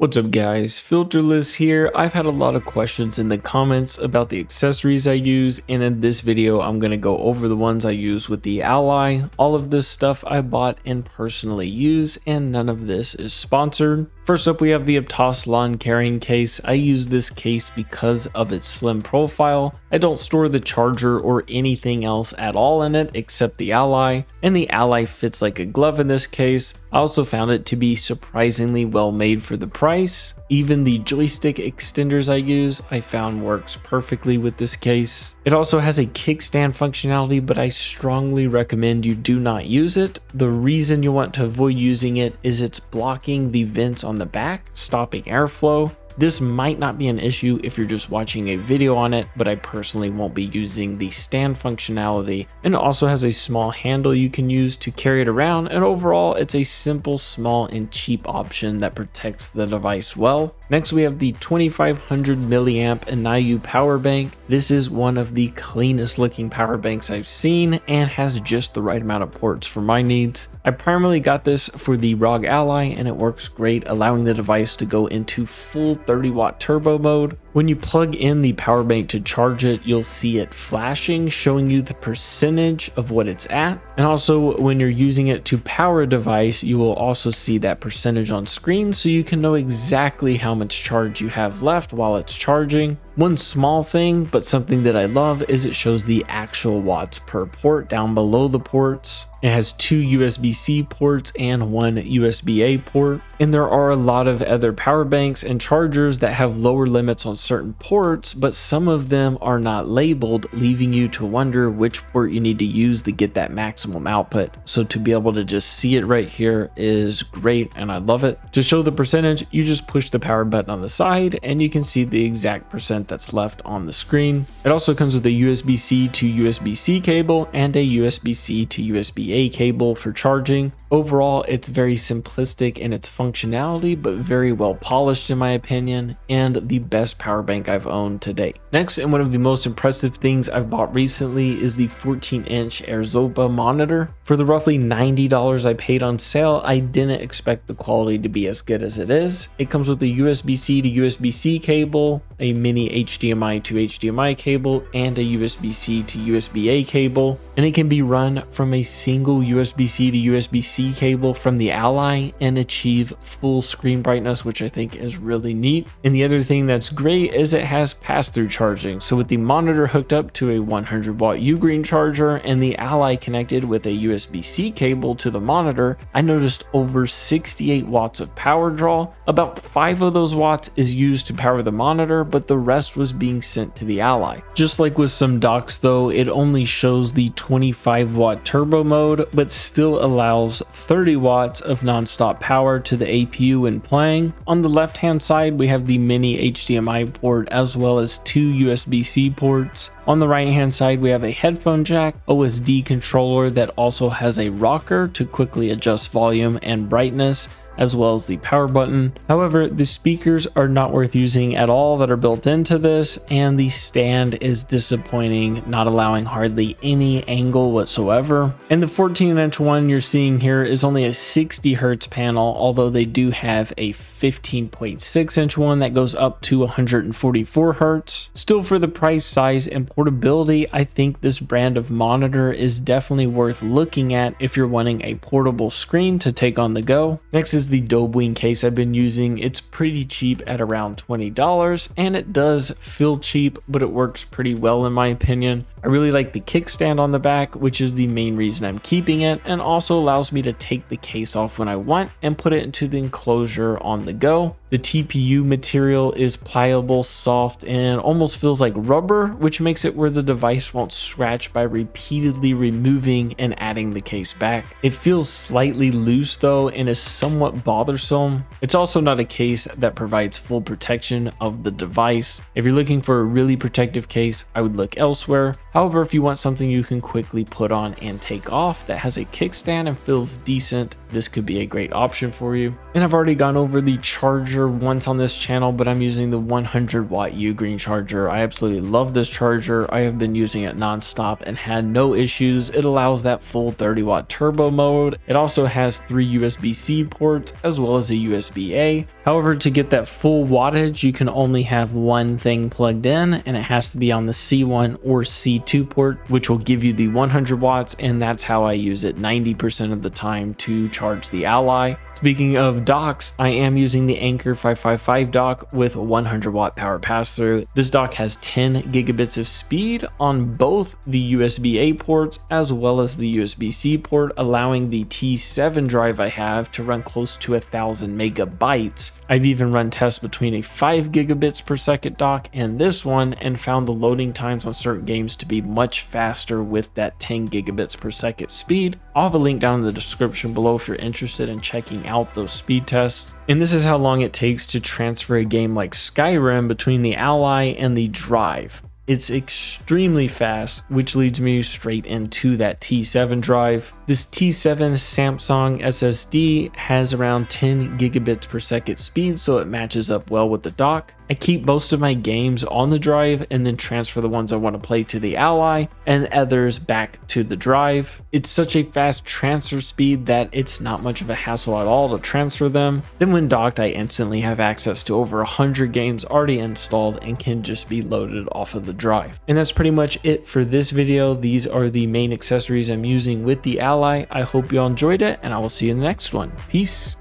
What's up guys, Filterless here. I've had a lot of questions in the comments about the accessories I use, and in this video I'm going to go over the ones I use with the Ally. All of this stuff I bought and personally use, and none of this is sponsored. First up, we have the OPTOSLON carrying case. I use this case because of its slim profile. I don't store the charger or anything else at all in it except the Ally, and the Ally fits like a glove in this case. I also found it to be surprisingly well made for the price. Even the joystick extenders I use, I found works perfectly with this case. It also has a kickstand functionality, but I strongly recommend you do not use it. The reason you want to avoid using it is it's blocking the vents on the back, stopping airflow. This might not be an issue if you're just watching a video on it, but I personally won't be using the stand functionality. And it also has a small handle you can use to carry it around, and overall it's a simple, small, and cheap option that protects the device well. Next, we have the 2500 milliamp INIU power bank. This is one of the cleanest looking power banks I've seen and has just the right amount of ports for my needs. I primarily got this for the ROG Ally, and it works great, allowing the device to go into full 30-watt turbo mode. When you plug in the power bank to charge it, you'll see it flashing, showing you the percentage of what it's at. And also, when you're using it to power a device, you will also see that percentage on screen, so you can know exactly how much charge you have left while it's charging. One small thing, but something that I love, is it shows the actual watts per port down below the ports. It has two USB-C ports and one USB-A port. And there are a lot of other power banks and chargers that have lower limits on certain ports, but some of them are not labeled, leaving you to wonder which port you need to use to get that maximum output. So to be able to just see it right here is great, and I love it. To show the percentage, you just push the power button on the side and you can see the exact percent that's left on the screen. It also comes with a USB-C to USB-C cable and a USB-C to USB-A cable for charging. Overall, it's very simplistic in its functionality, but very well polished in my opinion, and the best power bank I've owned to date. Next, and one of the most impressive things I've bought recently, is the 14-inch ARZOPA monitor. For the roughly $90 I paid on sale, I didn't expect the quality to be as good as it is. It comes with a USB-C to USB-C cable, a mini HDMI to HDMI cable, and a USB-C to USB-A cable, and it can be run from a single USB-C to USB-C cable from the Ally and achieve full screen brightness, which I think is really neat. And the other thing that's great is it has pass-through charging. So with the monitor hooked up to a 100-watt UGREEN charger and the Ally connected with a USB-C cable to the monitor, I noticed over 68 watts of power draw. About 5 of those watts is used to power the monitor, but the rest was being sent to the Ally. Just like with some docks though, it only shows the 25-watt turbo mode, but still allows 30 watts of non-stop power to the APU when playing. On the left hand side, we have the mini HDMI port as well as two USB-C ports. On the right hand side, we have a headphone jack, OSD controller that also has a rocker to quickly adjust volume and brightness, as well as the power button. However, the speakers are not worth using at all that are built into this, and the stand is disappointing, not allowing hardly any angle whatsoever. And the 14-inch one you're seeing here is only a 60 hertz panel, although they do have a 15.6-inch one that goes up to 144 hertz. Still, for the price, size, and portability, I think this brand of monitor is definitely worth looking at if you're wanting a portable screen to take on the go. Next is the DOBEWING case I've been using. It's pretty cheap at around $20, and it does feel cheap, but it works pretty well in my opinion. I really like the kickstand on the back, which is the main reason I'm keeping it, and also allows me to take the case off when I want and put it into the enclosure on the go. The TPU material is pliable, soft, and almost feels like rubber, which makes it where the device won't scratch by repeatedly removing and adding the case back. It feels slightly loose though, and is somewhat bothersome. It's also not a case that provides full protection of the device. If you're looking for a really protective case, I would look elsewhere. However, if you want something you can quickly put on and take off that has a kickstand and feels decent, this could be a great option for you. And I've already gone over the charger once on this channel, but I'm using the 100 watt UGREEN charger. I absolutely love this charger. I have been using it nonstop and had no issues. It allows that full 30 watt turbo mode. It also has 3 USB-C ports as well as a USB-A. However, to get that full wattage, you can only have one thing plugged in, and it has to be on the C1 or C2 port, which will give you the 100 watts, and that's how I use it 90% of the time to charge the Ally. Speaking of docks, I am using the Anker 555 dock with 100 watt power pass-through. This dock has 10 gigabits of speed on both the USB-A ports as well as the USB-C port, allowing the T7 drive I have to run close to 1,000 megabytes. I've even run tests between a 5 gigabits per second dock and this one, and found the loading times on certain games to be much faster with that 10 gigabits per second speed. I'll have a link down in the description below if you're interested in checking out those speed tests. And this is how long it takes to transfer a game like Skyrim between the Ally and the drive. It's extremely fast, which leads me straight into that T7 drive. This T7 Samsung SSD has around 10 gigabits per second speed, so it matches up well with the dock. I keep most of my games on the drive and then transfer the ones I want to play to the Ally and others back to the drive. It's such a fast transfer speed that it's not much of a hassle at all to transfer them. Then when docked, I instantly have access to over 100 games already installed and can just be loaded off of the drive. And that's pretty much it for this video. These are the main accessories I'm using with the Ally. I hope you all enjoyed it, and I will see you in the next one. Peace.